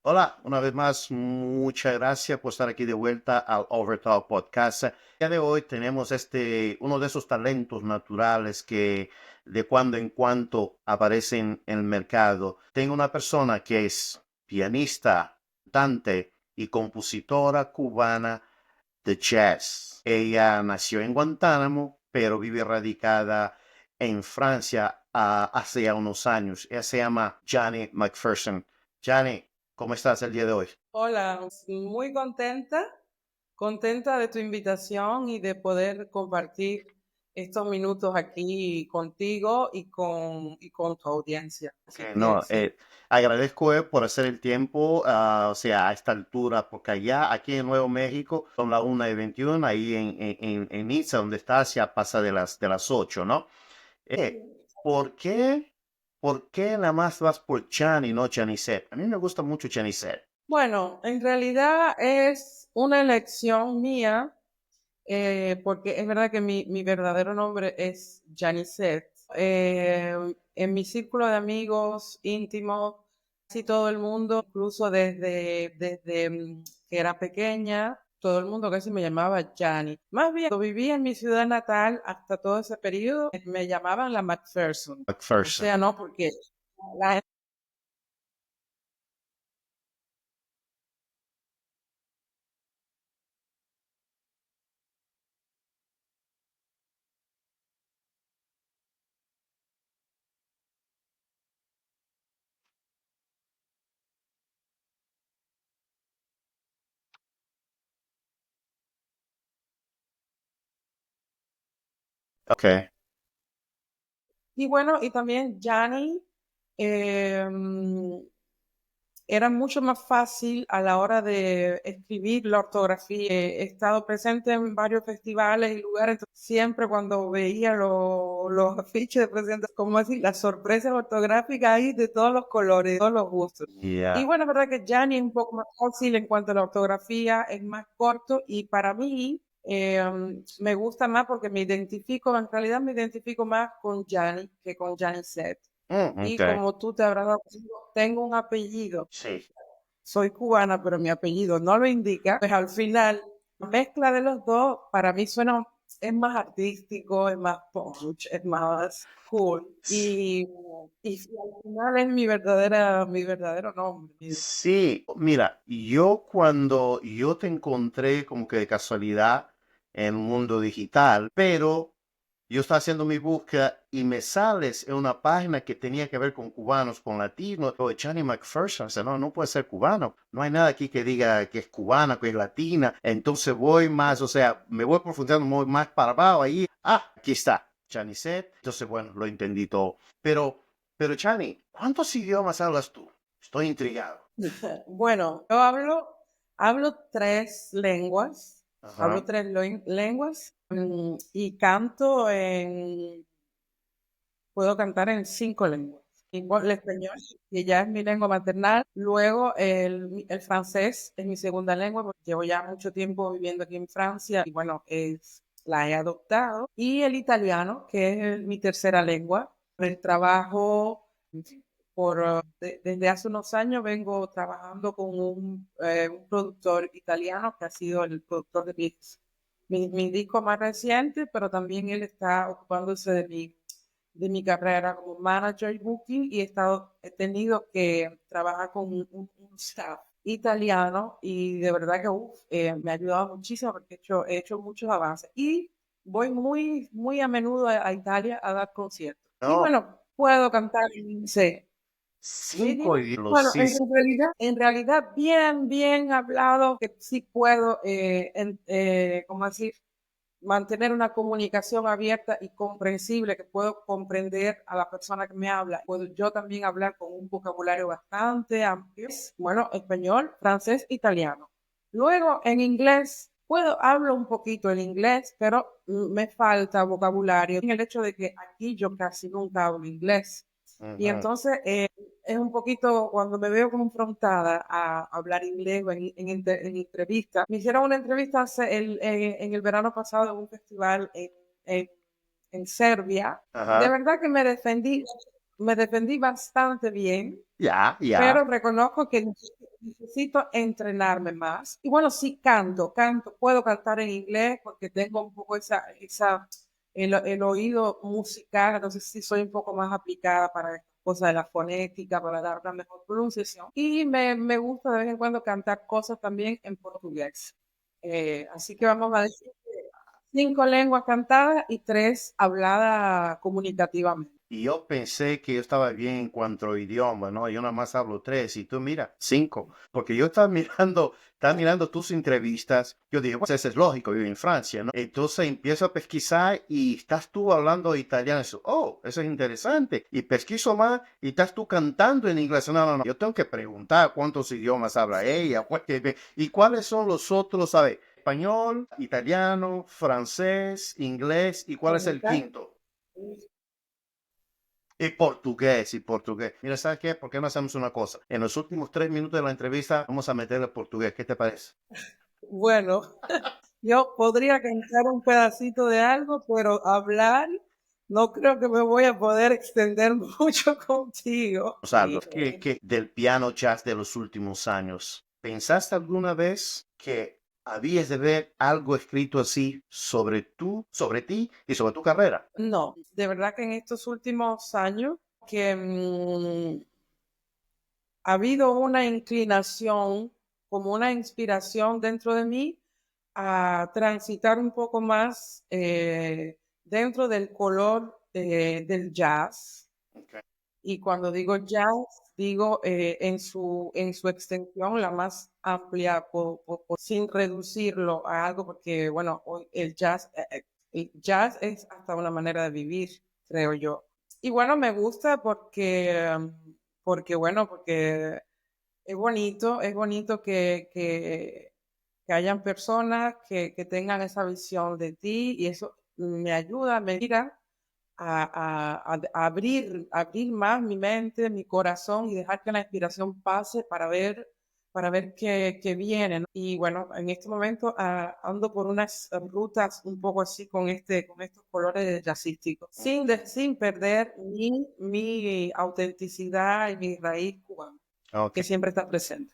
Hola, una vez más, muchas gracias por estar aquí de vuelta al Overtalk Podcast. El día de hoy tenemos uno de esos talentos naturales que de cuando en cuando aparecen en el mercado. Tengo una persona que es pianista, cantante y compositora cubana de jazz. Ella nació en Guantánamo, pero vive radicada en Francia hace ya unos años. Ella se llama Jani McPherson. Jani, ¿cómo estás el día de hoy? Hola, muy contenta de tu invitación y de poder compartir estos minutos aquí contigo y con tu audiencia. Así Que que no, sí. agradezco por hacer el tiempo, o sea, a esta altura, porque allá, aquí en Nuevo México, son las 1:21, ahí en Niza, donde estás, ya pasa de las 8, ¿no? ¿Por qué? ¿Por qué nada más vas por Chan y no Chanicet? A mí me gusta mucho Chanicet. Bueno, en realidad es una elección mía, porque es verdad que mi verdadero nombre es Janicet. En mi círculo de amigos íntimos, casi todo el mundo, incluso desde que era pequeña, todo el mundo casi me llamaba Jani. Más bien, cuando vivía en mi ciudad natal, hasta todo ese periodo, me llamaban la Macpherson. O McPherson. sea, no, porque la Ok. Y bueno, y también Jani, eh, era mucho más fácil a la hora de escribir la ortografía. He estado presente en varios festivales y lugares, entonces siempre cuando veía los afiches de presentación, como decir, las sorpresas ortográficas ahí de todos los colores, de todos los gustos. Y Ya. bueno, es verdad que Jani es un poco más fácil en cuanto a la ortografía, es más corto y para mí me gusta más porque en realidad me identifico más con Jani que con Janicet. Y Ok. como tú te habrás dado cuenta, tengo un apellido, Sí. soy cubana, pero mi apellido no lo indica, pues al final, la mezcla de los dos, para mí suena, es más artístico, es más punch, es más cool. Y sí, al final es mi verdadero nombre. Sí, mira, yo cuando yo te encontré como que de casualidad en el mundo digital, pero yo estaba haciendo mi búsqueda y me sales en una página que tenía que ver con cubanos, con latinos, o de Johnny McPherson, o sea, no, no puede ser cubano, no hay nada aquí que diga que es cubana, que es latina, entonces voy más, o sea, me voy profundizando más para abajo ahí, aquí está, Chani Set, entonces bueno, lo entendí todo, pero Chani, ¿cuántos idiomas hablas tú? Estoy intrigado. Bueno, hablo tres lenguas, Ajá. lenguas y canto puedo cantar en cinco lenguas. El español, que ya es mi lengua maternal. Luego el francés es mi segunda lengua, porque llevo ya mucho tiempo viviendo aquí en Francia y bueno, la he adoptado. Y el italiano, que es mi tercera lengua. Por el trabajo, desde hace unos años vengo trabajando con un productor italiano que ha sido el productor de mi disco más reciente, pero también él está ocupándose de mi carrera como manager y booking y he tenido que trabajar con un staff italiano y de verdad que me ha ayudado muchísimo porque he hecho muchos avances y voy muy a menudo a Italia a dar conciertos. Y No, bueno, puedo cantar en inglés. Sí, cinco dime. idiomas, Bueno, sí, sí. en realidad, bien hablado, que sí puedo, ¿cómo decir? Mantener una comunicación abierta y comprensible, que puedo comprender a la persona que me habla. Puedo yo también hablar con un vocabulario bastante amplio. Bueno, español, francés, italiano. Luego, en inglés, hablo un poquito el inglés, pero me falta vocabulario. En el hecho de que aquí yo casi nunca hablo inglés. Y Ujú. entonces es un poquito cuando me veo confrontada a hablar inglés o en entrevistas. Me hicieron una entrevista en el verano pasado en un festival en Serbia. De Ajá. verdad que me defendí me defendí bastante bien, Ya, ya. pero reconozco que necesito entrenarme más. Y bueno, sí canto, puedo cantar en inglés porque tengo un poco el oído musical, entonces sí soy un poco más aplicada para estas cosas de la fonética, para dar una mejor pronunciación. Y me gusta de vez en cuando cantar cosas también en portugués. Así que vamos a decir que 5 lenguas cantadas y 3 habladas comunicativamente. Y yo pensé que yo estaba bien en cuanto a idioma, ¿no? Yo nada más hablo tres y tú mira, cinco. Porque yo estaba mirando tus entrevistas. Yo dije, pues eso es lógico, yo vivo en Francia, ¿no? Entonces empiezo a pesquisar y estás tú hablando italiano. Eso, oh, eso es interesante. Y pesquiso más y estás tú cantando en inglés. No, no, no. Yo tengo que preguntar cuántos idiomas habla ella. Y cuáles son los otros, ¿sabes? Español, italiano, francés, inglés. ¿Y cuál es el ¿Verdad? quinto? Y portugués, y portugués. Mira, ¿sabes qué? ¿Por qué no hacemos una cosa? En los últimos 3 minutos de la entrevista vamos a meter el portugués. ¿Qué te parece? Bueno, yo podría cantar un pedacito de algo, pero hablar, no creo que me voy a poder extender mucho contigo. Aldo, que del piano jazz de los últimos años, ¿pensaste alguna vez que habías de ver algo escrito así sobre ti y sobre tu carrera? No, de verdad que en estos últimos años que ha habido una inclinación, como una inspiración dentro de mí a transitar un poco más dentro del color del jazz. Okay. Y cuando digo jazz, digo en su extensión la más amplia, sin reducirlo a algo, porque bueno, hoy el jazz es hasta una manera de vivir, creo yo. Y bueno, me gusta porque es bonito que hayan personas que tengan esa visión de ti y eso me ayuda, me inspira abrir más mi mente, mi corazón y dejar que la inspiración pase para ver qué viene, ¿no? Y bueno, en este momento ando por unas rutas un poco así con estos colores jazzísticos, sin perder mi autenticidad y mi raíz cubana, Ok. que siempre está presente.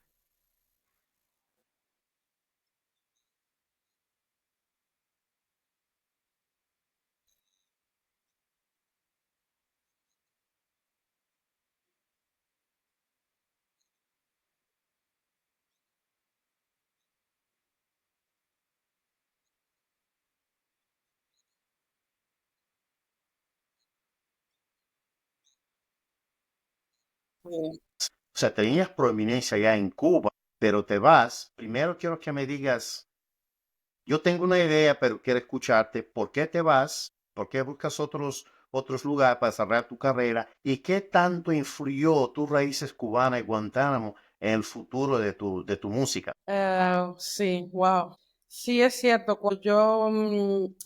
O sea, tenías prominencia ya en Cuba, pero te vas. Primero quiero que me digas, yo tengo una idea, pero quiero escucharte. ¿Por qué te vas? ¿Por qué buscas otros lugares para desarrollar tu carrera? ¿Y qué tanto influyó tus raíces cubanas y Guantánamo en el futuro de tu música? Sí, wow. Sí, es cierto. Cuando yo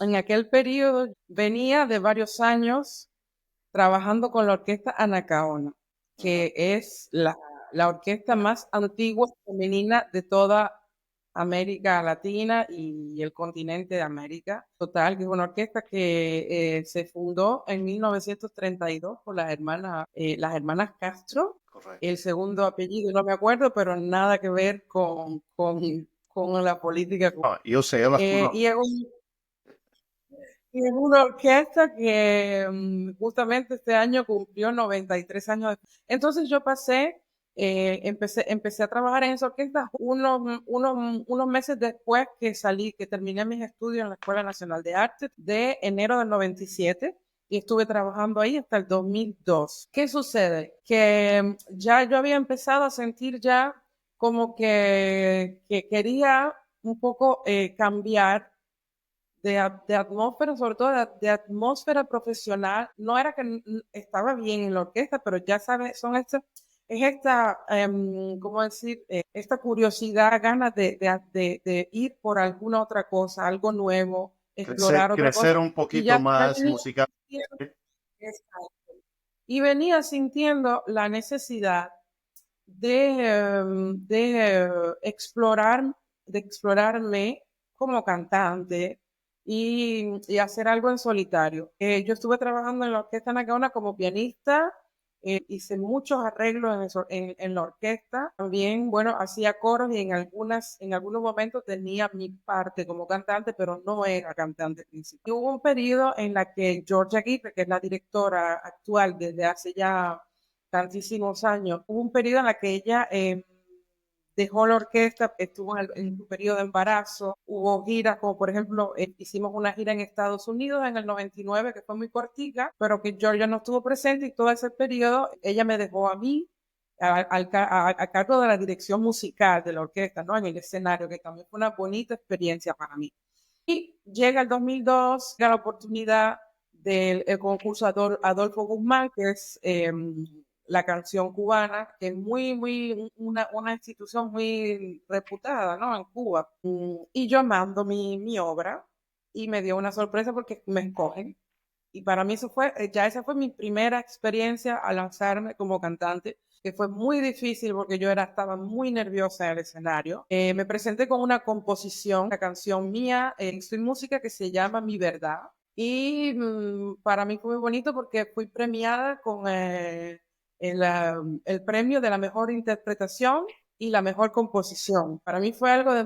en aquel periodo venía de varios años trabajando con la orquesta Anacaona, Ujú. que es la orquesta más antigua femenina de toda América Latina y el continente de América. Total, que es una orquesta que se fundó en 1932 por las hermanas Castro. Correcto. El segundo apellido no me acuerdo, pero nada que ver con la política. Ah, yo sé, yo las Eh, conozco. y es y es una orquesta que justamente este año cumplió 93 años. Entonces yo empecé a trabajar en esa orquesta unos meses después que terminé mis estudios en la Escuela Nacional de Arte de enero del 97 y estuve trabajando ahí hasta el 2002. ¿Qué sucede? Que ya yo había empezado a sentir ya como que quería un poco cambiar de atmósfera, sobre todo de atmósfera profesional. No era que estaba bien en la orquesta, pero ya sabes, es esta, ¿cómo decir? Esta curiosidad, ganas de ir por alguna otra cosa, algo nuevo, explorar otra Crecer cosa. un Y poquito ya más venía musical. sintiendo, y venía sintiendo la necesidad de de explorarme como cantante y hacer algo en solitario. Yo estuve trabajando en la Orquesta Anacaona como pianista hice muchos arreglos en la orquesta. También, bueno, hacía coros y en algunos momentos tenía mi parte como cantante, pero no era cantante principal. Y hubo un periodo en la que Georgia Aguirre, que es la directora actual desde hace ya tantísimos años, hubo un periodo en la que ella dejó la orquesta, estuvo en su periodo de embarazo, hubo giras, como por ejemplo, hicimos una gira en Estados Unidos en el 99, que fue muy cortica, pero que Georgia no estuvo presente y todo ese periodo ella me dejó a mí a cargo de la dirección musical de la orquesta, ¿no? En el escenario, que también fue una bonita experiencia para mí. Y llega el 2002, llega la oportunidad del concurso Adolfo Guzmán, que es la canción cubana, que es una institución muy reputada, ¿no? En Cuba. Y yo mando mi obra y me dio una sorpresa porque me escogen. Y para mí eso fue, ya esa fue mi primera experiencia al lanzarme como cantante, que fue muy difícil porque estaba muy nerviosa en el escenario. Me presenté con una composición, una canción mía, estoy música que se llama Mi Verdad. Y para mí fue muy bonito porque fui premiada con el premio de la mejor interpretación y la mejor composición. Para mí fue algo de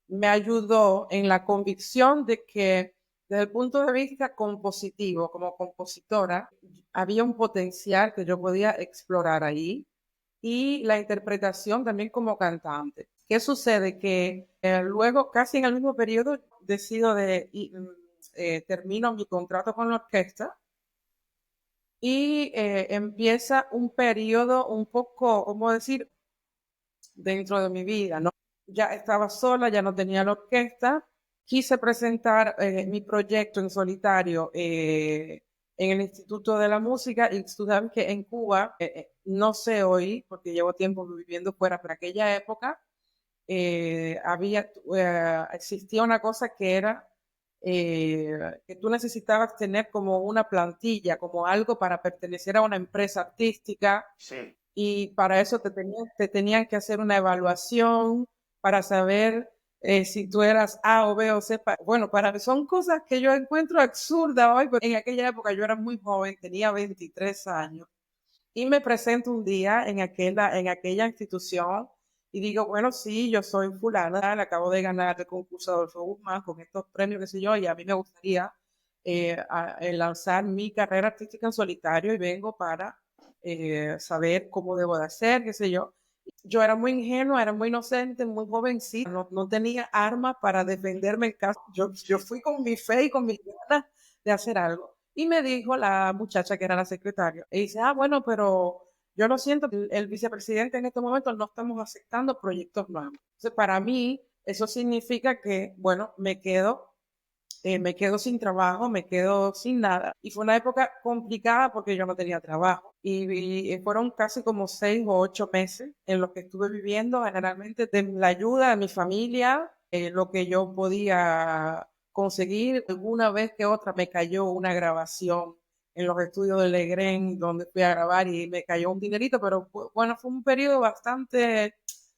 me ayudó en la convicción de que desde el punto de vista compositivo, como compositora, había un potencial que yo podía explorar ahí y la interpretación también como cantante. ¿Qué sucede? Que luego, casi en el mismo periodo, decido termino mi contrato con la orquesta y empieza un periodo un poco, ¿cómo decir?, dentro de mi vida, ¿no? Ya estaba sola, ya no tenía la orquesta. Quise presentar mi proyecto en solitario en el Instituto de la Música, y tú sabes que en Cuba, no sé hoy, porque llevo tiempo viviendo fuera, pero aquella época existía una cosa que era que tú necesitabas tener como una plantilla, como algo para pertenecer a una empresa artística, Sí. y para eso te tenían que hacer una evaluación para saber si tú eras A o B o C. Bueno, son cosas que yo encuentro absurdas hoy, pero en aquella época yo era muy joven, tenía 23 años, y me presento un día en aquella institución y digo, bueno, sí, yo soy fulana, le acabo de ganar el concurso Adolfo Guzmán con estos premios, qué sé yo, y a mí me gustaría lanzar mi carrera artística en solitario y vengo para saber cómo debo de hacer, qué sé yo. Yo era muy ingenua, era muy inocente, muy jovencita, no tenía armas para defenderme en caso. Yo fui con mi fe y con mis ganas de hacer algo. Y me dijo la muchacha que era la secretaria, y dice, bueno, pero yo lo siento, el vicepresidente en este momento no estamos aceptando proyectos nuevos. Entonces, para mí, eso significa que, bueno, me quedo sin trabajo, me quedo sin nada. Y fue una época complicada porque yo no tenía trabajo. Y fueron casi como 6 o 8 meses en los que estuve viviendo generalmente de la ayuda de mi familia, lo que yo podía conseguir. Alguna vez que otra me cayó una grabación en los estudios de Legren, donde fui a grabar, y me cayó un dinerito, pero bueno, fue un periodo bastante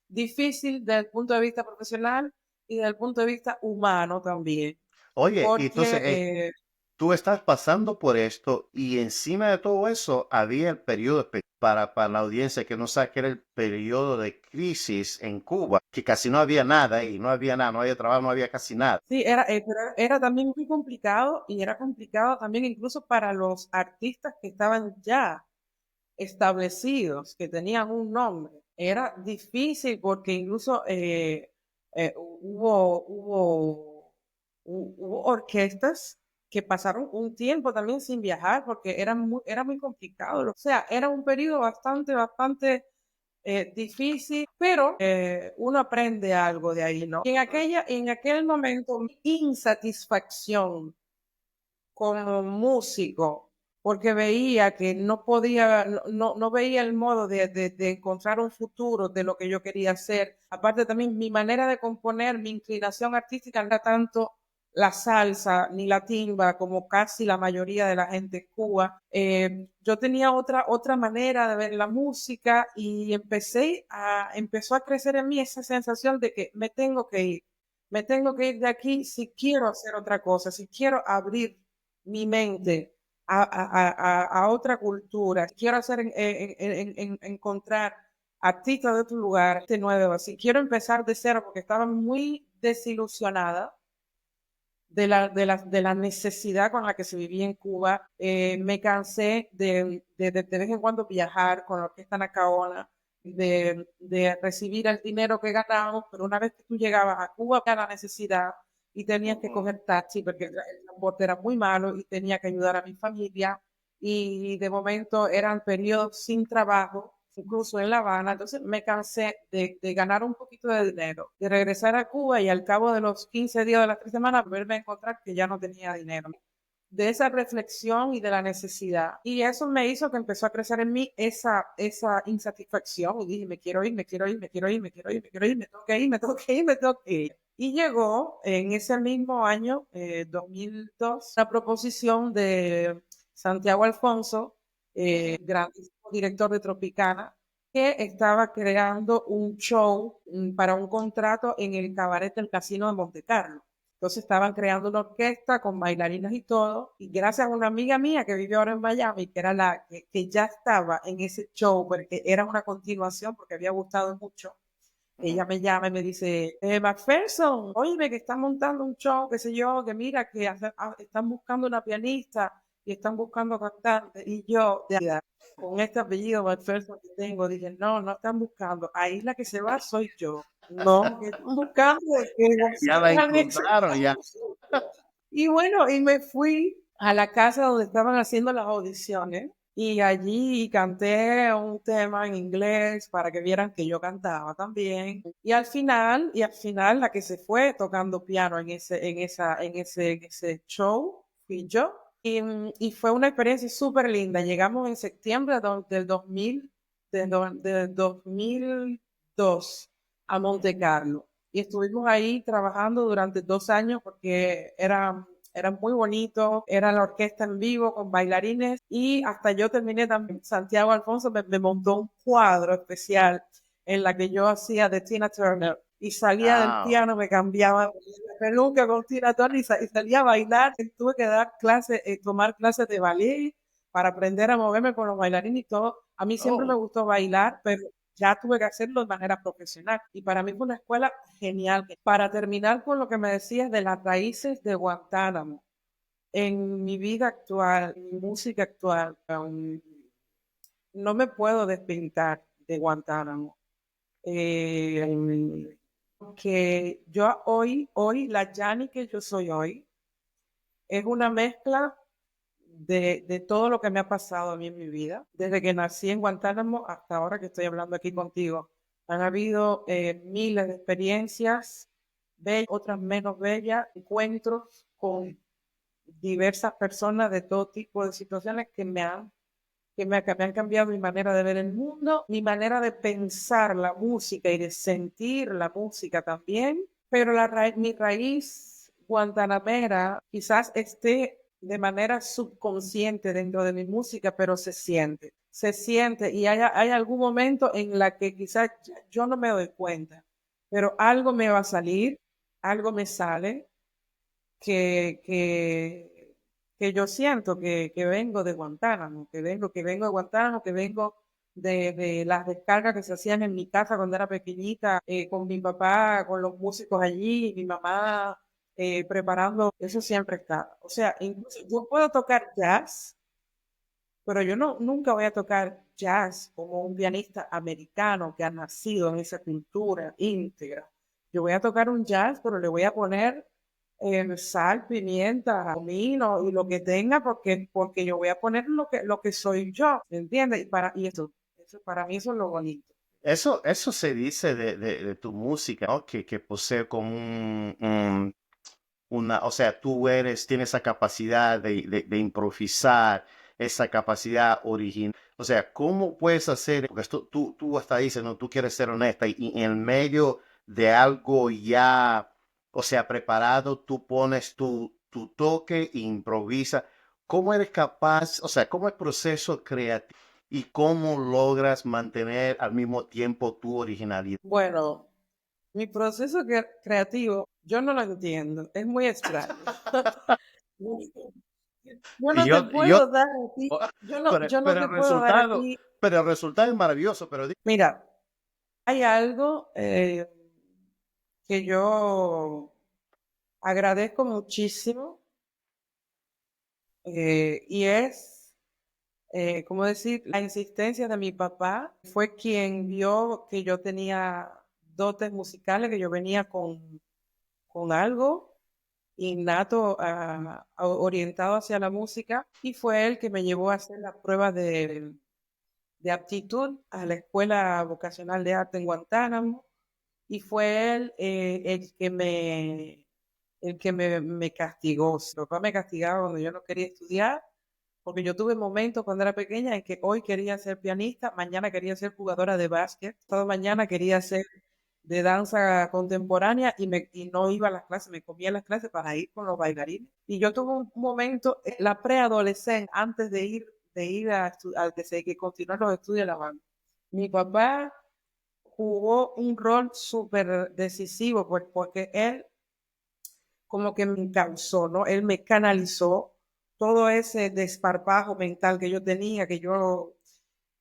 difícil desde el punto de vista profesional y desde el punto de vista humano también. Oye, y Porque entonces tú estás pasando por esto y encima de todo eso había el periodo para la audiencia que no sabe que era el periodo de crisis en Cuba, que casi no había nada y no había nada, no había trabajo, no había casi nada. sí, pero era también muy complicado, y era complicado también incluso para los artistas que estaban ya establecidos, que tenían un nombre. Era difícil porque incluso hubo orquestas que pasaron un tiempo también sin viajar porque era muy complicado. O sea, era un periodo bastante difícil, pero uno aprende algo de ahí, ¿no? Y en aquel momento, mi insatisfacción como músico, porque veía que no podía, no veía el modo de encontrar un futuro de lo que yo quería hacer. Aparte también mi manera de componer, mi inclinación artística no era tanto la salsa ni la timba como casi la mayoría de la gente en Cuba. Yo tenía otra manera de ver la música, y empezó a crecer en mí esa sensación de que me tengo que ir de aquí si quiero hacer otra cosa, si quiero abrir mi mente a otra cultura. Quiero hacer, encontrar artistas de otro lugar, de nuevo, así. Quiero empezar de cero porque estaba muy desilusionada de la necesidad con la que se vivía en Cuba. Me cansé de vez en cuando viajar con la Orquesta Nacaona, de recibir el dinero que ganábamos, pero una vez que tú llegabas a Cuba, había la necesidad y tenías que Ujú. coger taxi porque el transporte era muy malo y tenía que ayudar a mi familia. Y de momento eran periodos sin trabajo, incluso en La Habana. Entonces me cansé de ganar un poquito de dinero, de regresar a Cuba y al cabo de los 15 días de las 3 semanas volverme a encontrar que ya no tenía dinero. De esa reflexión y de la necesidad. Y eso me hizo que empezó a crecer en mí esa insatisfacción. Y dije, me quiero ir, me quiero ir, me quiero ir, me quiero ir, me quiero ir, me tengo que ir, me tengo que ir, me tengo que ir. Y llegó en ese mismo año, 2002, la proposición de Santiago Alfonso, grandísimo director de Tropicana, que estaba creando un show para un contrato en el cabaret del Casino de Monte Carlo. Entonces estaban creando una orquesta con bailarinas y todo, y gracias a una amiga mía que vive ahora en Miami, que era que ya estaba en ese show, porque era una continuación, porque había gustado mucho, ella Ujú. me llama y me dice, Macpherson, oye, que están montando un show, qué sé yo, que mira, que están buscando una pianista y están buscando cantante. Y yo, con este apellido Macpherson que tengo, dije, no, no están buscando. Ahí la que se va soy yo. No, que están buscando que Ya la nosotros han hecho. encontraron, ya. Y bueno, y me fui a la casa donde estaban haciendo las audiciones y allí canté un tema en inglés para que vieran que yo cantaba también. Y al final la que se fue tocando piano en ese show fui yo. Y fue una experiencia súper linda. Llegamos en septiembre del 2000, del 2002 a Monte Carlo. Y estuvimos ahí trabajando durante 2 años porque era muy bonito, era la orquesta en vivo con bailarines y hasta yo terminé también. Santiago Alfonso me montó un cuadro especial en la que yo hacía de Tina Turner y salía del Ah, piano, me cambiaba la peluca con Tina Turner y salía a bailar. Tuve que dar clases, tomar clases de ballet para aprender a moverme con los bailarines y todo. A mí siempre me oh. gustó bailar, pero ya tuve que hacerlo de manera profesional. Y para mí fue una escuela genial. Para terminar con lo que me decías de las raíces de Guantánamo, en mi vida actual, en mi música actual, no me puedo despintar de Guantánamo. Que yo hoy, la Yani que yo soy hoy, es una mezcla de todo lo que me ha pasado a mí en mi vida, desde que nací en Guantánamo hasta ahora que estoy hablando aquí contigo. Han habido miles de experiencias, bellas, otras menos bellas, encuentros con diversas personas de todo tipo de situaciones que me han cambiado mi manera de ver el mundo, mi manera de pensar la música y de sentir la música también, pero mi raíz guantanamera quizás esté de manera subconsciente dentro de mi música, pero se siente y hay algún momento en la que quizás yo no me doy cuenta, pero algo me va a salir, algo me sale que, que, que yo siento que vengo de Guantánamo, que vengo de Guantánamo, que vengo de las descargas que se hacían en mi casa cuando era pequeñita, con mi papá, con los músicos allí, mi mamá preparando, eso siempre está. O sea, incluso yo puedo tocar jazz, pero yo nunca voy a tocar jazz como un pianista americano que ha nacido en esa cultura íntegra. Yo voy a tocar un jazz, pero le voy a poner sal, pimienta, comino y lo que tenga, porque yo voy a poner lo que soy yo, ¿me entiendes? Eso para mí eso es lo bonito. Eso se dice de tu música, ¿no? Que posee como una, o sea, tú tienes esa capacidad de improvisar, esa capacidad original. O sea, ¿cómo puedes hacer? Porque tú hasta dices, no, tú quieres ser honesta y en medio de algo ya, o sea, preparado, tú pones tu toque e improvisa. ¿Cómo eres capaz, o sea, cómo es el proceso creativo y cómo logras mantener al mismo tiempo tu originalidad? Bueno, mi proceso creativo, yo no lo entiendo, es muy extraño. Yo Y no te yo, puedo dar a ti, yo no te el puedo dar a resultado, ti. pero el resultado es maravilloso, pero Mira, hay algo que yo agradezco muchísimo y es, ¿cómo decir? La insistencia de mi papá. Fue quien vio que yo tenía dotes musicales, que yo venía con algo innato, orientado hacia la música, y fue él que me llevó a hacer la prueba de aptitud a la Escuela Vocacional de Arte en Guantánamo, y fue él el que me castigó. Mi papá me castigaba cuando yo no quería estudiar, porque yo tuve momentos cuando era pequeña en que hoy quería ser pianista, mañana quería ser jugadora de básquet, toda mañana quería ser de danza contemporánea y no iba a las clases, me comía las clases para ir con los bailarines. Y yo tuve un momento, la preadolescencia, antes de ir de que continuar los estudios de la banda. Mi papá jugó un rol súper decisivo porque él como que me causó, ¿no? Él me canalizó todo ese desparpajo mental que yo tenía,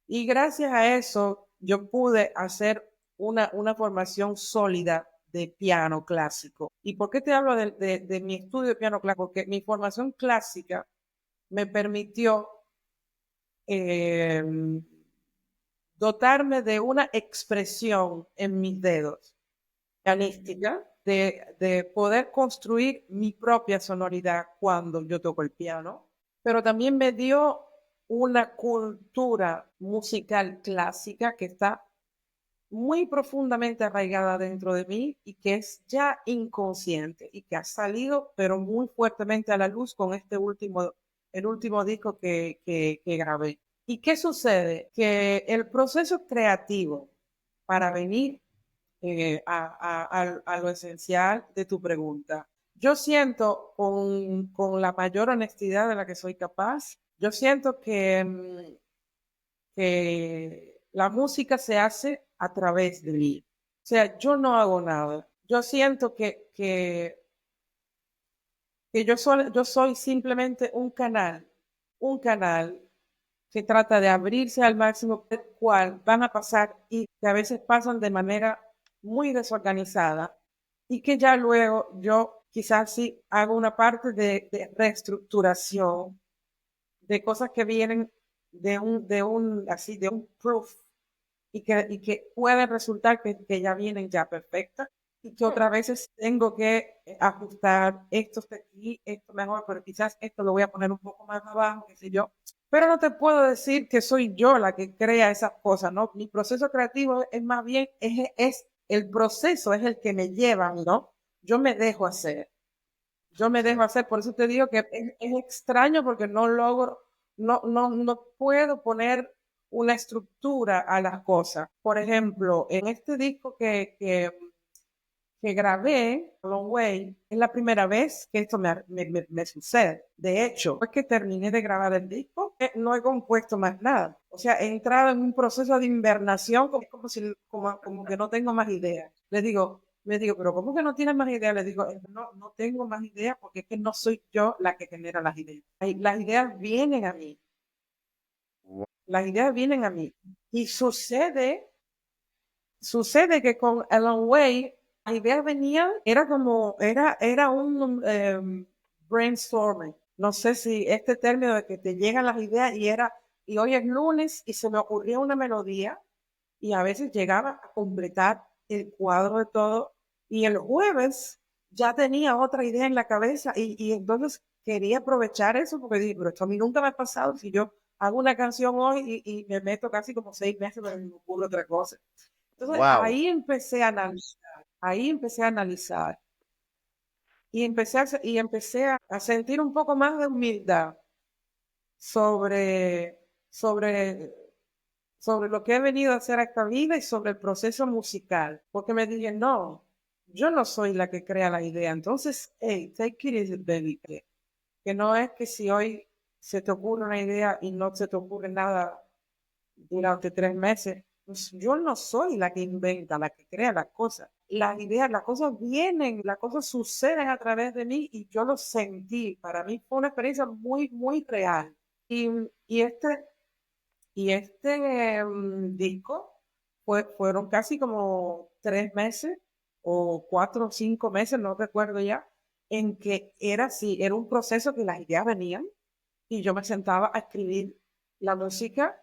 y gracias a eso yo pude hacer una formación sólida de piano clásico. ¿Y por qué te hablo de mi estudio de piano clásico? Porque mi formación clásica me permitió eh, dotarme de una expresión en mis dedos pianística, de poder construir mi propia sonoridad cuando yo toco el piano, pero también me dio una cultura musical clásica que está muy profundamente arraigada dentro de mí y que es ya inconsciente y que ha salido pero muy fuertemente a la luz con el último disco que grabé. ¿Y qué sucede? Que el proceso creativo para venir a lo esencial de tu pregunta. Yo siento con la mayor honestidad de la que soy capaz, yo siento que la música se hace a través de mí. O sea, yo no hago nada. Yo siento que yo soy simplemente un canal que trata de abrirse al máximo, el cual van a pasar y que a veces pasan de manera muy desorganizada y que ya luego yo quizás sí hago una parte de reestructuración de cosas que vienen de un proof y que puede resultar que ya vienen ya perfectas y que otras veces tengo que ajustar esto está aquí, esto mejor, pero quizás esto lo voy a poner un poco más abajo, qué sé yo. Pero no te puedo decir que soy yo la que crea esas cosas, ¿no? Mi proceso creativo es más bien, es el proceso, es el que me lleva, ¿no? Yo me dejo hacer. Yo me dejo hacer, por eso te digo que es extraño porque no logro, no puedo poner una estructura a las cosas. Por ejemplo, en este disco que grabé, Long Way, es la primera vez que esto me sucede. De hecho, después que terminé de grabar el disco, no he compuesto más nada. O sea, he entrado en un proceso de invernación, como que no tengo más ideas. Les digo, pero ¿cómo que no tienes más ideas? Les digo, no tengo más ideas porque es que no soy yo la que genera las ideas. Las ideas vienen a mí. Las ideas vienen a mí. Y sucede que con Alan Way, las ideas venían, era un brainstorming. No sé si este término de que te llegan las ideas y hoy es lunes y se me ocurrió una melodía y a veces llegaba a completar el cuadro de todo y el jueves ya tenía otra idea en la cabeza y entonces quería aprovechar eso porque dije, pero esto a mí nunca me ha pasado si yo hago una canción hoy y me meto casi como 6 meses para que me ocurra otra cosa. Entonces wow. ahí empecé a analizar y empecé a sentir un poco más de humildad sobre, sobre, sobre lo que he venido a hacer a esta vida y sobre el proceso musical, porque me dije, no, yo no soy la que crea la idea, entonces, hey, take it easy, baby, que no es que si hoy se te ocurre una idea y no se te ocurre nada durante 3 meses, pues, yo no soy la que inventa, la que crea las cosas. Las ideas, las cosas vienen, las cosas suceden a través de mí y yo lo sentí. Para mí fue una experiencia muy, muy real. Y, y este, disco fueron casi como 3 meses o 4 o 5 meses, no recuerdo ya, en que era así, era un proceso que las ideas venían y yo me sentaba a escribir la música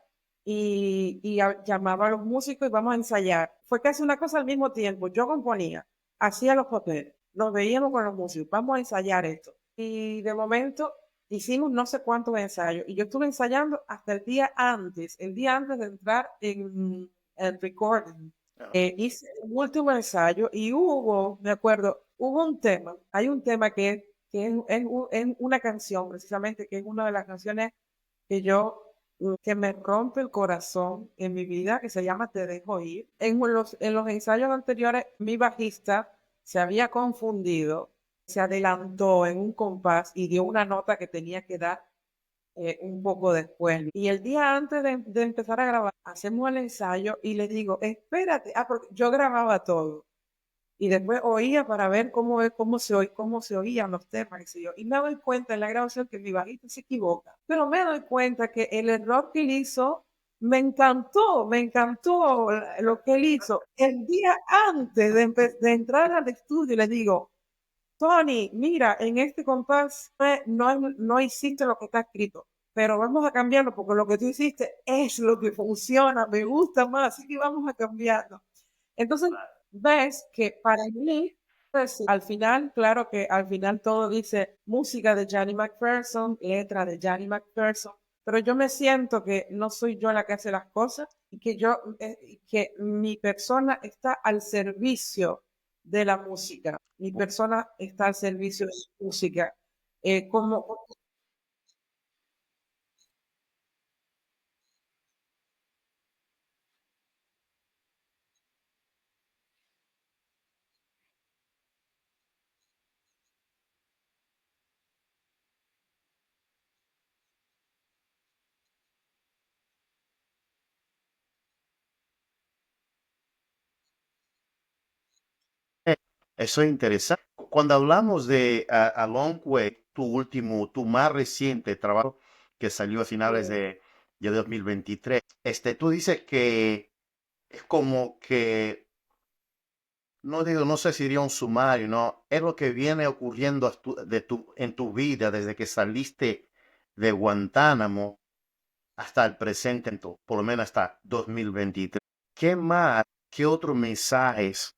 y llamaba a los músicos y vamos a ensayar. Fue casi una cosa al mismo tiempo. Yo componía, hacía los papeles, nos veíamos con los músicos, vamos a ensayar esto. Y de momento hicimos no sé cuántos ensayos y yo estuve ensayando hasta el día antes de entrar en el recording. Hice un último ensayo y me acuerdo, hubo un tema, hay un tema que es una canción precisamente, que es una de las canciones que me rompe el corazón en mi vida, que se llama Te dejo ir. En los ensayos anteriores, mi bajista se había confundido, se adelantó en un compás y dio una nota que tenía que dar un poco después. Y el día antes de empezar a grabar, hacemos el ensayo y le digo, espérate, porque yo grababa todo. Y después oía para ver cómo se oían los temas, qué sé yo. Y me doy cuenta en la grabación que mi bajista se equivoca. Pero me doy cuenta que el error que él hizo me encantó lo que él hizo. El día antes de entrar al estudio le digo, Tony, mira, en este compás no hiciste lo que está escrito, pero vamos a cambiarlo porque lo que tú hiciste es lo que funciona, me gusta más, así que vamos a cambiarlo. Entonces, ves que para mí, pues, al final, claro que al final todo dice música de Johnny McPherson, letra de Johnny McPherson, pero yo me siento que no soy yo la que hace las cosas y que mi persona está al servicio de la música. Mi persona está al servicio de la música. Como Eh, Eso es interesante. Cuando hablamos de A Long Way, tu más reciente trabajo que salió a finales de 2023, tú dices que es como que, no digo, no sé si diría un sumario, no, es lo que viene ocurriendo en tu vida desde que saliste de Guantánamo hasta el presente, por lo menos hasta 2023. ¿Qué más, qué otros mensajes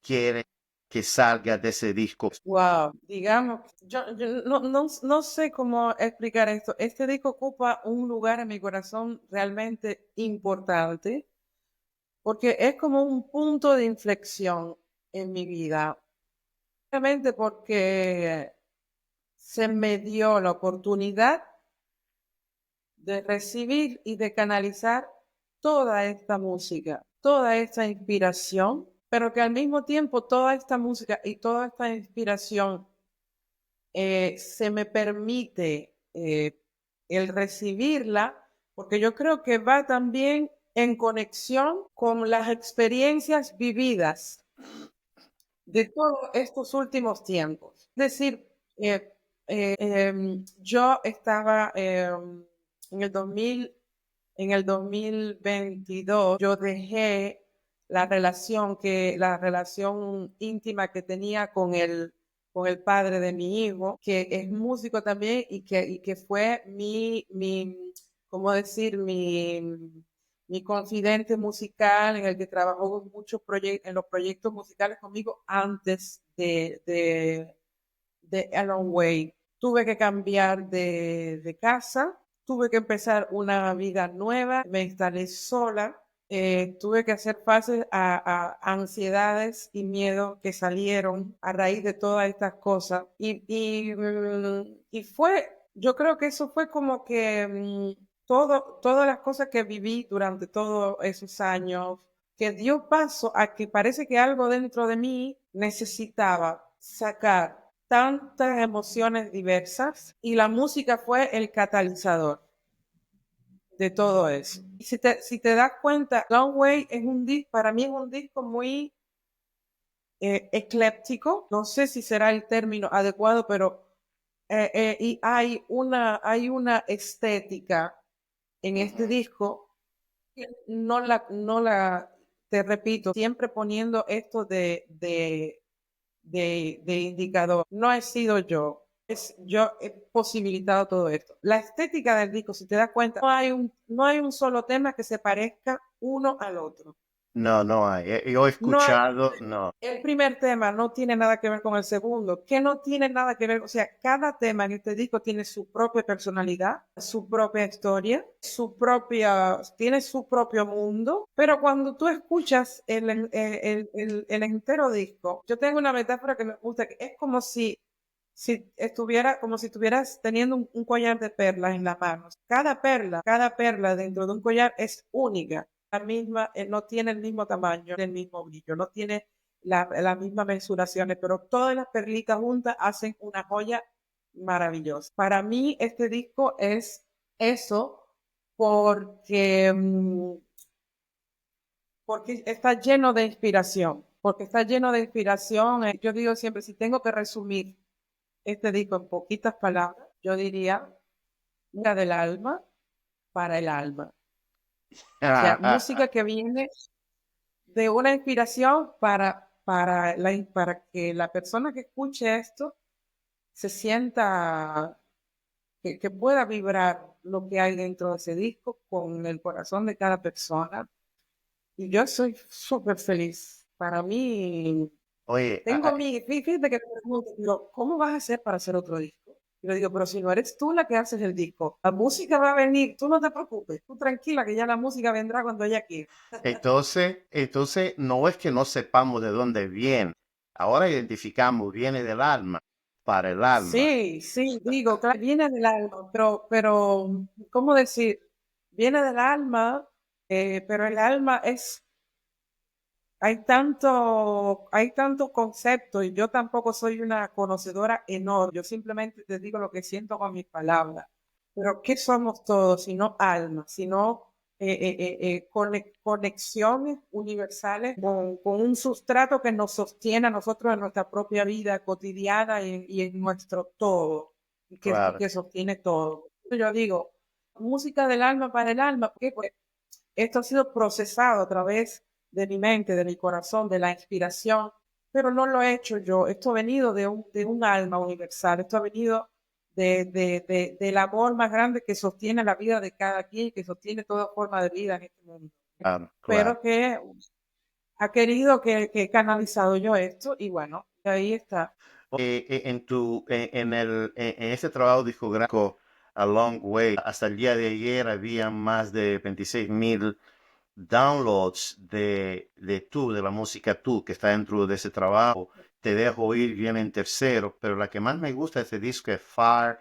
quiere que salga de ese disco? wow, digamos, yo no sé cómo explicar esto. Este disco ocupa un lugar en mi corazón realmente importante porque es como un punto de inflexión en mi vida. Realmente porque se me dio la oportunidad de recibir y de canalizar toda esta música, toda esta inspiración, pero que al mismo tiempo toda esta música y toda esta inspiración se me permite el recibirla, porque yo creo que va también en conexión con las experiencias vividas de todos estos últimos tiempos. Es decir, yo estaba en el 2000, en el 2022, yo dejé la relación íntima que tenía con el padre de mi hijo, que es músico también y que fue ¿cómo decir? Mi confidente musical, en el que trabajó en muchos proyectos, en los proyectos musicales conmigo antes de Alan Way. Tuve que cambiar de casa, tuve que empezar una vida nueva, me instalé sola, tuve que hacer fases a ansiedades y miedos que salieron a raíz de todas estas cosas. Yo creo que eso fue como que todas las cosas que viví durante todos esos años, que dio paso a que parece que algo dentro de mí necesitaba sacar tantas emociones diversas y la música fue el catalizador de todo eso. Y si te das cuenta, Long Way es un disco, para mí es un disco muy ecléptico, no sé si será el término adecuado, pero y hay una estética en este disco que te repito, siempre poniendo esto de indicador. No he sido yo. Yo he posibilitado todo esto. La estética del disco, si te das cuenta, no hay un solo tema que se parezca uno al otro. No, no hay. Yo he No hay, escuchado, no. el primer tema no tiene nada que ver con el segundo, que no tiene nada que ver, o sea, cada tema en este disco tiene su propia personalidad, su propia historia, tiene su propio mundo, pero cuando tú escuchas el entero disco, yo tengo una metáfora que me gusta, que es como como si estuvieras teniendo un collar de perlas en las manos. Cada perla dentro de un collar es única. La misma, no tiene el mismo tamaño, el mismo brillo, no tiene las mismas mensuraciones, pero todas las perlitas juntas hacen una joya maravillosa. Para mí este disco es eso porque, porque está lleno de inspiración, porque está lleno de inspiración. Yo digo siempre, si tengo que resumir este disco en poquitas palabras, yo diría, música del alma para el alma. O sea, música que viene de una inspiración para que la persona que escuche esto se sienta, que pueda vibrar lo que hay dentro de ese disco con el corazón de cada persona. Y yo soy súper feliz. Para mí, Oye, fíjate que me pregunto, pero ¿cómo vas a hacer para hacer otro disco? Y yo digo, pero si no eres tú la que haces el disco, la música va a venir, tú no te preocupes, tú tranquila que ya la música vendrá cuando ella quiera. entonces no es que no sepamos de dónde viene. Ahora identificamos, viene del alma, para el alma. Sí, sí, digo, claro, viene del alma, ¿cómo decir? Viene del alma, pero el alma es, hay tanto concepto y yo tampoco soy una conocedora enorme, yo simplemente te digo lo que siento con mis palabras. Pero ¿qué somos todos sino alma, sino conexiones universales con un sustrato que nos sostiene a nosotros en nuestra propia vida cotidiana y en nuestro todo, y Claro. que sostiene todo? Yo digo, música del alma para el alma, porque pues, esto ha sido procesado a través de mi mente, de mi corazón, de la inspiración, pero no lo he hecho yo. Esto ha venido de un alma universal, esto ha venido del amor más grande que sostiene la vida de cada quien, que sostiene toda forma de vida en este mundo. Claro, claro. Pero que ha querido que he canalizado yo esto y bueno, ahí está. En este trabajo discográfico A Long Way, hasta el día de ayer había más de 26,000 downloads de la música tú que está dentro de ese trabajo. Te dejo ir, viene en tercero, pero la que más me gusta de este disco es Fire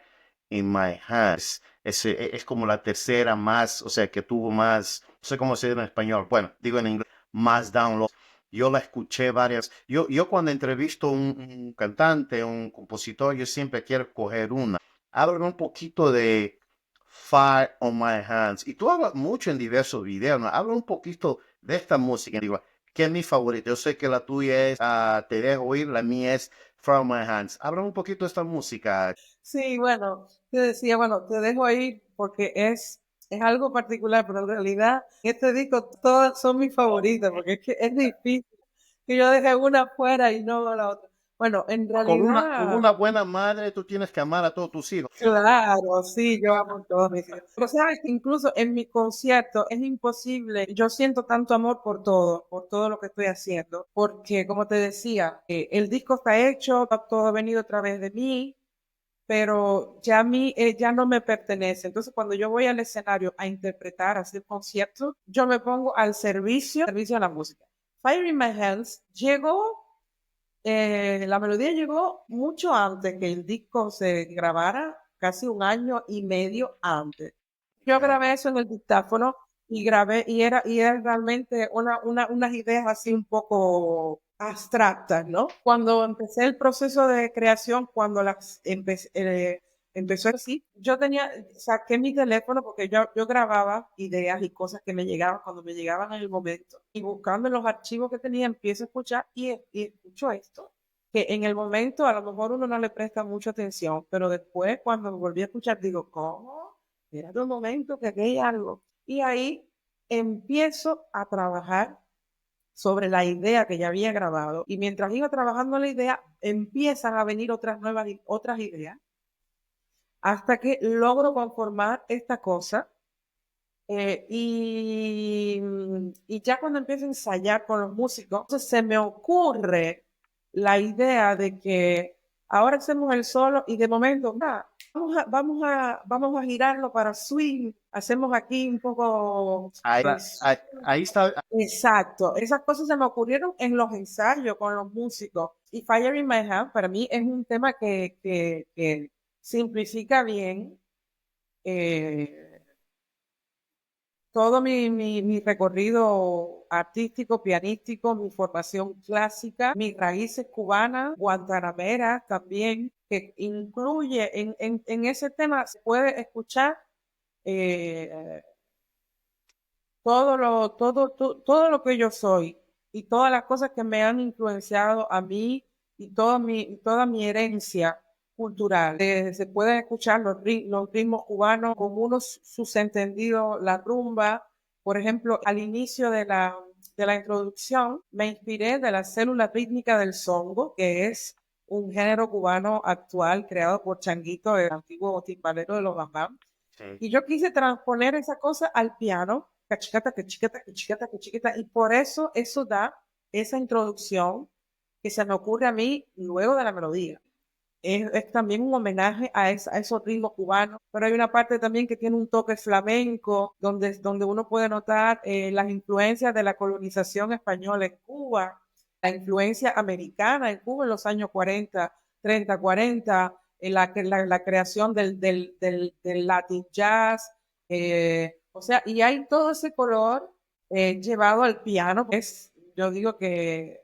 in My Hands. Es como la tercera más, o sea, que tuvo más, no sé cómo se dice en español, bueno, digo en inglés, más downloads. Yo la escuché varias. Yo cuando entrevisto a un cantante, un compositor, yo siempre quiero coger una. Háblame un poquito de Fire on My Hands. Y tú hablas mucho en diversos videos, ¿no? Habla un poquito de esta música. Digo, ¿qué es mi favorita? Yo sé que la tuya es Te dejo oír, la mía es Fire on My Hands. Habla un poquito de esta música. Sí, bueno, te decía, bueno, te dejo ahí porque es algo particular, pero en realidad este disco todas son mis favoritas porque es que es difícil que yo deje una fuera y no la otra. Bueno, en Con realidad, una buena madre, tú tienes que amar a todos tus hijos. claro, sí, yo amo todos mis hijos. Pero sabes que incluso en mi concierto es imposible, yo siento tanto amor por todo lo que estoy haciendo, porque como te decía, el disco está hecho, todo ha venido a través de mí, pero ya a mí ya no me pertenece. Entonces, cuando yo voy al escenario a interpretar, a hacer conciertos, yo me pongo servicio de la música. Fire in My Hands la melodía llegó mucho antes que el disco se grabara, casi un año y medio antes. Yo Ah, grabé eso en el dictáfono y era realmente unas ideas así un poco abstractas, ¿no? Cuando empecé el proceso de creación, cuando empezó así. Saqué mi teléfono porque yo grababa ideas y cosas que me llegaban cuando me llegaban en el momento. Y buscando en los archivos que tenía, empiezo a escuchar y escucho esto. Que en el momento a lo mejor uno no le presta mucha atención, pero después cuando me volví a escuchar digo, ¿cómo? Espérate un momento que aquí hay algo. Y ahí empiezo a trabajar sobre la idea que ya había grabado y mientras iba trabajando la idea empiezan a venir otras ideas hasta que logro conformar esta cosa y ya cuando empiezo a ensayar con los músicos, entonces se me ocurre la idea de que ahora hacemos el solo y de momento, vamos a girarlo para swing, hacemos aquí un poco Ahí, ahí está. exacto, esas cosas se me ocurrieron en los ensayos con los músicos. Y Fire in My Hand para mí es un tema que simplifica bien eh, todo mi recorrido artístico, pianístico, mi formación clásica, mis raíces cubanas, guantanameras también, que incluye en ese tema, se puede escuchar eh, todo lo que yo soy y todas las cosas que me han influenciado a mí y toda mi herencia cultural. Se pueden escuchar los ritmos cubanos con unos sus entendidos, la rumba. Por ejemplo, al inicio de la introducción me inspiré de la célula rítmica del songo, que es un género cubano actual creado por Changuito, el antiguo timbalero de los bambam. Sí. Y yo quise transponer esa cosa al piano, cachicata, cachicata, cachicata, cachicata, y por eso da esa introducción que se me ocurre a mí luego de la melodía. Es también un homenaje a esos ritmos cubanos, pero hay una parte también que tiene un toque flamenco, donde uno puede notar las influencias de la colonización española en Cuba, la influencia americana en Cuba en los años 40, 30, 40, la creación del Latin jazz, o sea, y hay todo ese color llevado al piano. Yo digo que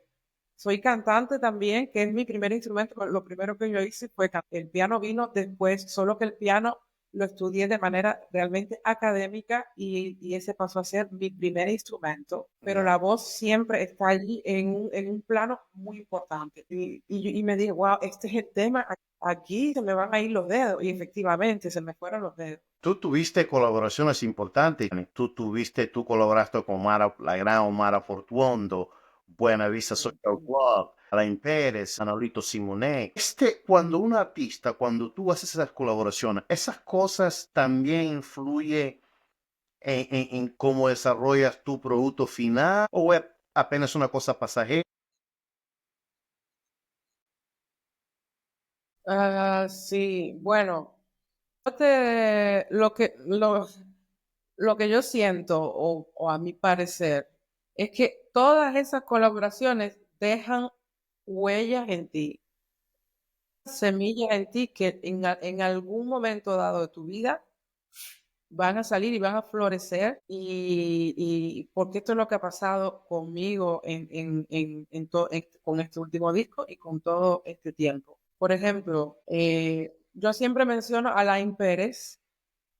soy cantante también, que es mi primer instrumento. Lo primero que yo hice fue cantar. El piano vino después, solo que el piano lo estudié de manera realmente académica y ese pasó a ser mi primer instrumento. Pero Ya. la voz siempre está allí en un plano muy importante. Y me dije, wow, este es el tema. Aquí se me van a ir los dedos. Y efectivamente se me fueron los dedos. Tú tuviste colaboraciones importantes. Tú colaboraste con la gran Omar Portuondo, Buena Vista Social Club, Alain Pérez, Manolito Simonet. Cuando un artista, cuando tú haces esas colaboraciones, esas cosas también influyen en cómo desarrollas tu producto final o es apenas una cosa pasajera. Ah, sí, bueno, lo que yo siento, o a mi parecer, es que todas esas colaboraciones dejan huellas en ti, semillas en ti que en algún momento dado de tu vida van a salir y van a florecer y porque esto es lo que ha pasado conmigo con este último disco y con todo este tiempo. Por ejemplo, yo siempre menciono a Alain Pérez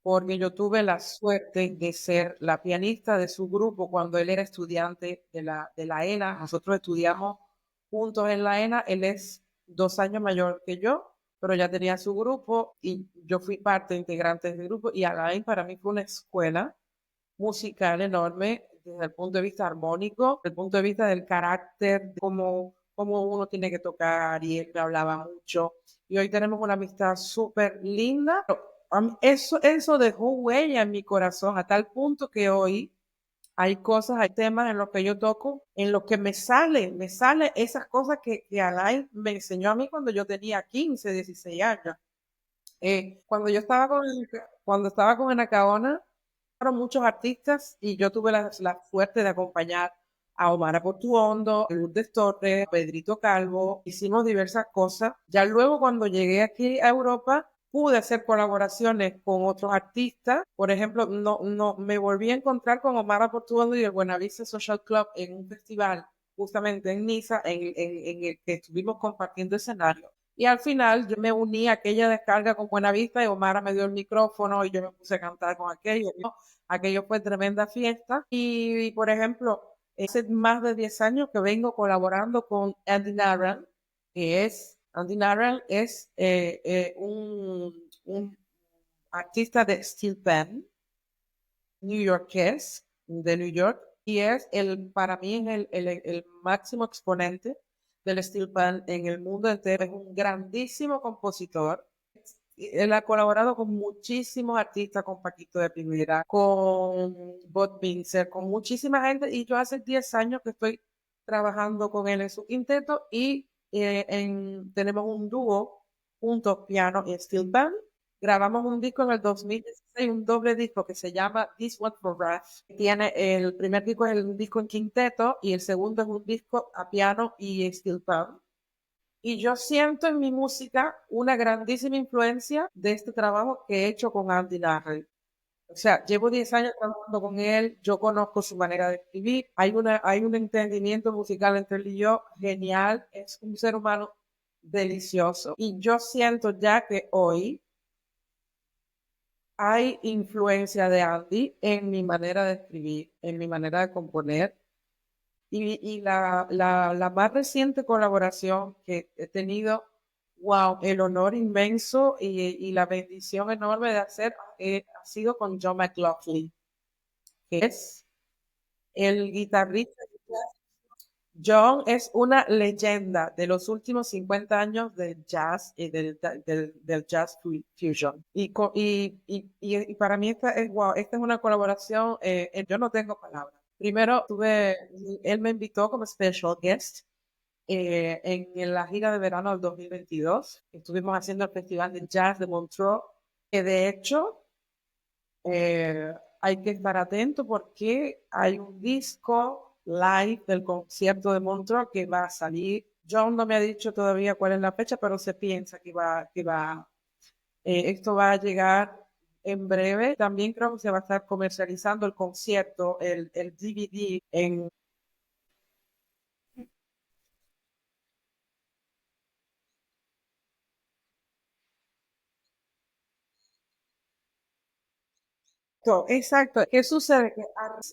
porque yo tuve la suerte de ser la pianista de su grupo cuando él era estudiante de la ENA. Nosotros estudiamos juntos en la ENA. Él es 2 años mayor que yo, pero ya tenía su grupo y yo fui parte integrante de ese grupo. Y Alain para mí fue una escuela musical enorme desde el punto de vista armónico, desde el punto de vista del carácter, de cómo uno tiene que tocar, y él me hablaba mucho. Y hoy tenemos una amistad súper linda. Eso dejó huella en mi corazón a tal punto que hoy hay cosas, hay temas en los que yo toco, en los que me sale esas cosas que Alain me enseñó a mí cuando yo tenía 15, 16 años. Cuando yo estaba cuando estaba con Anacaona, fueron muchos artistas y yo tuve la suerte de acompañar a Omar Portuondo, a Lourdes Torres, a Pedrito Calvo, hicimos diversas cosas. Ya luego cuando llegué aquí a Europa, pude hacer colaboraciones con otros artistas. Por ejemplo, me volví a encontrar con Omar Portuondo y el Buenavista Social Club en un festival justamente en Niza, en el que estuvimos compartiendo escenario. Y al final yo me uní a aquella descarga con Buena Vista y Omara me dio el micrófono y yo me puse a cantar con aquello. ¿No? Aquello fue tremenda fiesta. Y, por ejemplo, hace más de 10 años que vengo colaborando con Andy Narran, Andy Narran es un artista de steel band newyorkés de New York y para mí es el máximo exponente del steel band en el mundo entero. Es un grandísimo compositor. Él ha colaborado con muchísimos artistas, con Paquito de Primera, con Bob Vincer, con muchísima gente y yo hace 10 años que estoy trabajando con él en su quinteto y tenemos un dúo juntos, piano y steel band. Grabamos un disco en el 2016, un doble disco que se llama This One for Wrath. El primer disco es un disco en quinteto y el segundo es un disco a piano y steel band. Y yo siento en mi música una grandísima influencia de este trabajo que he hecho con Andy Narrey. O sea, llevo 10 años trabajando con él, yo conozco su manera de escribir, hay un entendimiento musical entre él y yo genial, es un ser humano delicioso. Y yo siento ya que hoy hay influencia de Andy en mi manera de escribir, en mi manera de componer. Y la más reciente colaboración que he tenido, wow, el honor inmenso y la bendición enorme de hacer ha sido con John McLaughlin, que es el guitarrista. John es una leyenda de los últimos 50 años del jazz y del jazz fusion. Y para mí esta es una colaboración, yo no tengo palabras. Primero, él me invitó como special guest en la gira de verano del 2022. Estuvimos haciendo el Festival de Jazz de Montreux, que de hecho hay que estar atento porque hay un disco live del concierto de Montreux que va a salir. John no me ha dicho todavía cuál es la fecha, pero se piensa esto va a llegar en breve. También creo que se va a estar comercializando el concierto, el DVD en. Exacto. ¿Qué sucede? Que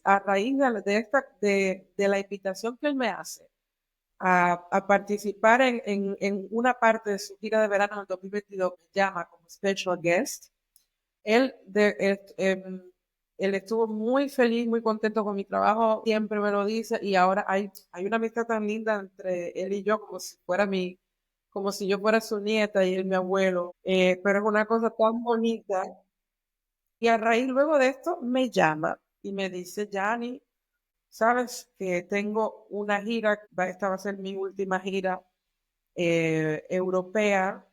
a raíz de la invitación que él me hace a participar en una parte de su gira de verano del 2022 que llama como special guest, él, de, él estuvo muy feliz, muy contento con mi trabajo, siempre me lo dice y ahora hay una amistad tan linda entre él y yo como si yo fuera su nieta y él mi abuelo, pero es una cosa tan bonita. Y a raíz luego de esto me llama y me dice, Yanni, sabes que tengo una gira, esta va a ser mi última gira europea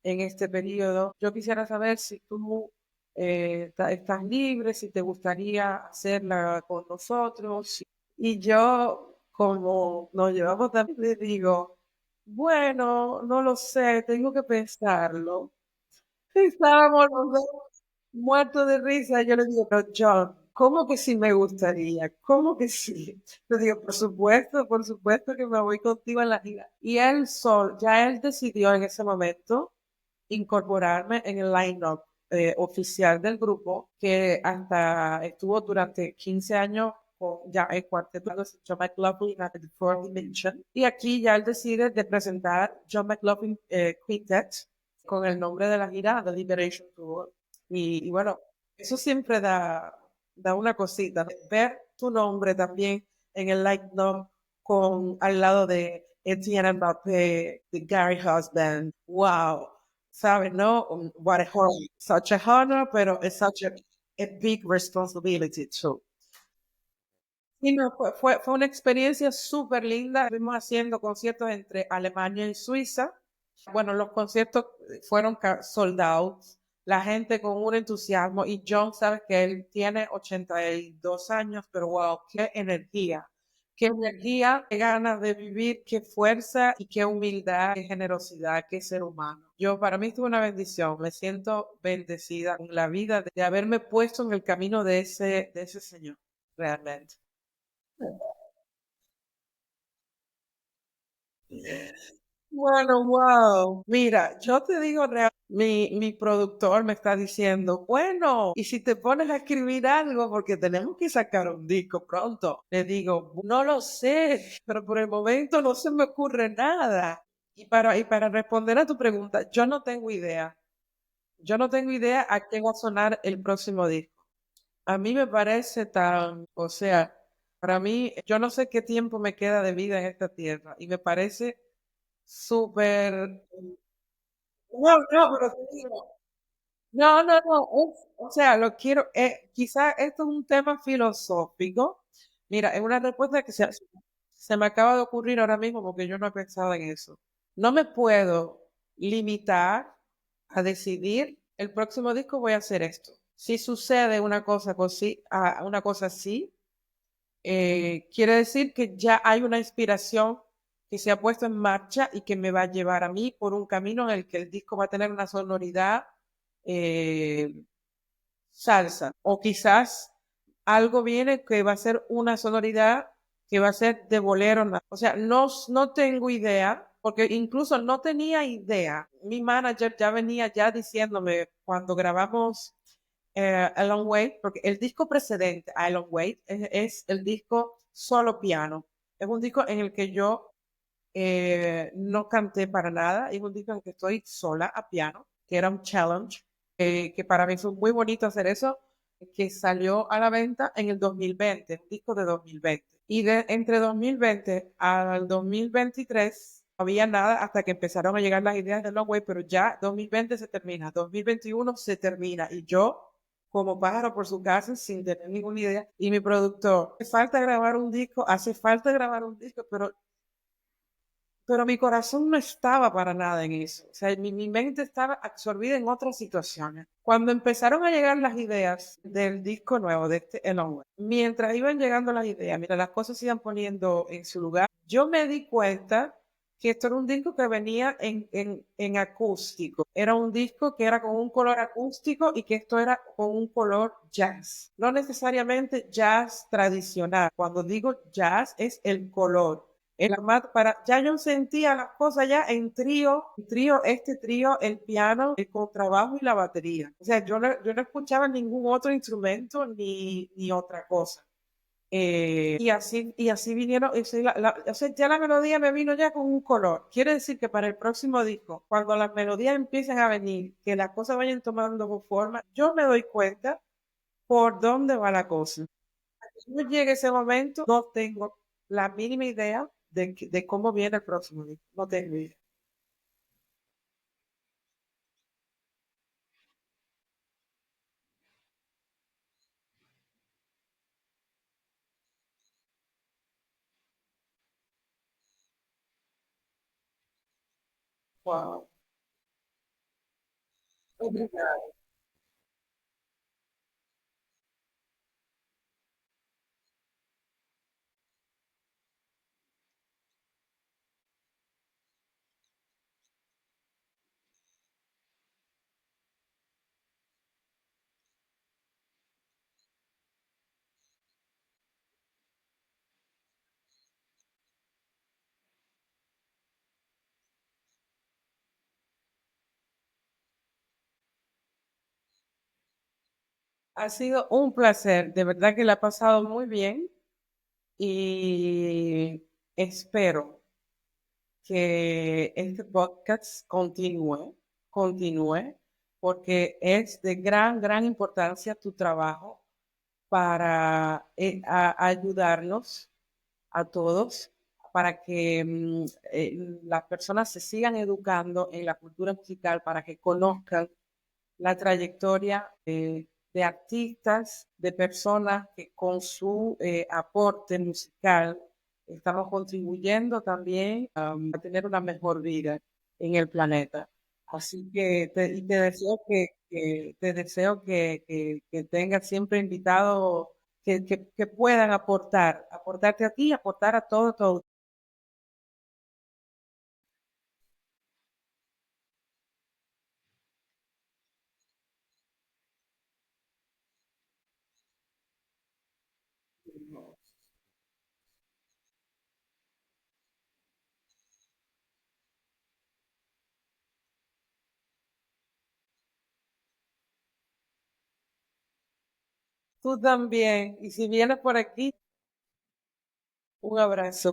en este periodo. Yo quisiera saber si tú estás libre, si te gustaría hacerla con nosotros. Y yo, como nos llevamos también, le digo, bueno, no lo sé, tengo que pensarlo. Estábamos los dos muertos de risa. Yo le digo, pero John, ¿cómo que sí me gustaría? ¿Cómo que sí? Le digo, por supuesto que me voy contigo en la gira. Y ya él decidió en ese momento incorporarme en el line-up oficial del grupo, que hasta estuvo durante 15 años ya el cuarteto de John McLaughlin at the Fourth Dimension. Y aquí ya él decide de presentar John McLaughlin Quintet con el nombre de la gira, The Liberation Tour. Y bueno, eso siempre da una cosita, ¿no? Ver tu nombre también en el line-up al lado de Etienne Mbappé, de Gary Husband. Wow, ¿sabes? No, what a honor, such a honor, pero es such a big responsibility too. Y no, fue una experiencia súper linda. Estuvimos haciendo conciertos entre Alemania y Suiza. Bueno, los conciertos fueron sold out. La gente con un entusiasmo. Y John, sabes que él tiene 82 años, pero wow, qué energía. Qué energía, qué ganas de vivir, qué fuerza y qué humildad, qué generosidad, qué ser humano. Para mí fue una bendición. Me siento bendecida en la vida de haberme puesto en el camino de ese señor, realmente. Bueno, wow. Mira, yo te digo, mi productor me está diciendo, bueno, y si te pones a escribir algo, porque tenemos que sacar un disco pronto. Le digo, no lo sé, pero por el momento no se me ocurre nada. Y para responder a tu pregunta, yo no tengo idea. Yo no tengo idea a qué va a sonar el próximo disco. A mí me parece tan, o sea, para mí, yo no sé qué tiempo me queda de vida en esta tierra y me parece súper. No, no, pero te digo, no, no, no, o sea, lo quiero, quizás esto es un tema filosófico. Mira, es una respuesta que se me acaba de ocurrir ahora mismo porque yo no he pensado en eso. No me puedo limitar a decidir, el próximo disco voy a hacer esto. Si sucede una cosa así, quiere decir que ya hay una inspiración que se ha puesto en marcha y que me va a llevar a mí por un camino en el que el disco va a tener una sonoridad eh, salsa. O quizás algo viene que va a ser una sonoridad que va a ser de bolero. O sea, no, no tengo idea, porque incluso no tenía idea. Mi manager ya venía ya diciéndome cuando grabamos A Long Way, porque el disco precedente a A Long Way es el disco solo piano. Es un disco en el que yo no canté para nada. Es un disco en el que estoy sola a piano, que era un challenge, que para mí fue muy bonito hacer eso, que salió a la venta en el 2020, un disco de 2020. Y entre 2020 al 2023 no había nada hasta que empezaron a llegar las ideas de Long Way, pero ya 2020 se termina, 2021 se termina y yo como pájaro por su casa sin tener ninguna idea. Y mi productor, hace falta grabar un disco, pero mi corazón no estaba para nada en eso. O sea, mi mente estaba absorbida en otras situaciones. Cuando empezaron a llegar las ideas del disco nuevo, de este El Hombre, mientras iban llegando las ideas, mira, las cosas se iban poniendo en su lugar, yo me di cuenta que esto era un disco que venía en acústico. Era un disco que era con un color acústico y que esto era con un color jazz. No necesariamente jazz tradicional. Cuando digo jazz es el color. Ya yo sentía las cosas ya este trío, el piano, el contrabajo y la batería. O sea, yo no escuchaba ningún otro instrumento ni otra cosa. Y así vinieron, o sea, ya la melodía me vino ya con un color. Quiere decir que para el próximo disco, cuando las melodías empiecen a venir, que las cosas vayan tomando forma, yo me doy cuenta por dónde va la cosa. Cuando llegue ese momento, no tengo la mínima idea de cómo viene el próximo día. No tengo idea. Wow. Ha sido un placer, de verdad que la he pasado muy bien y espero que este podcast continúe, porque es de gran, gran importancia tu trabajo para ayudarnos a todos para que las personas se sigan educando en la cultura musical, para que conozcan la trayectoria de artistas, de personas que con su aporte musical estamos contribuyendo también a tener una mejor vida en el planeta. Así que te deseo que tengas siempre invitados que puedan aportarte a ti, aportar a todo. Tú también. Y si vienes por aquí, un abrazo.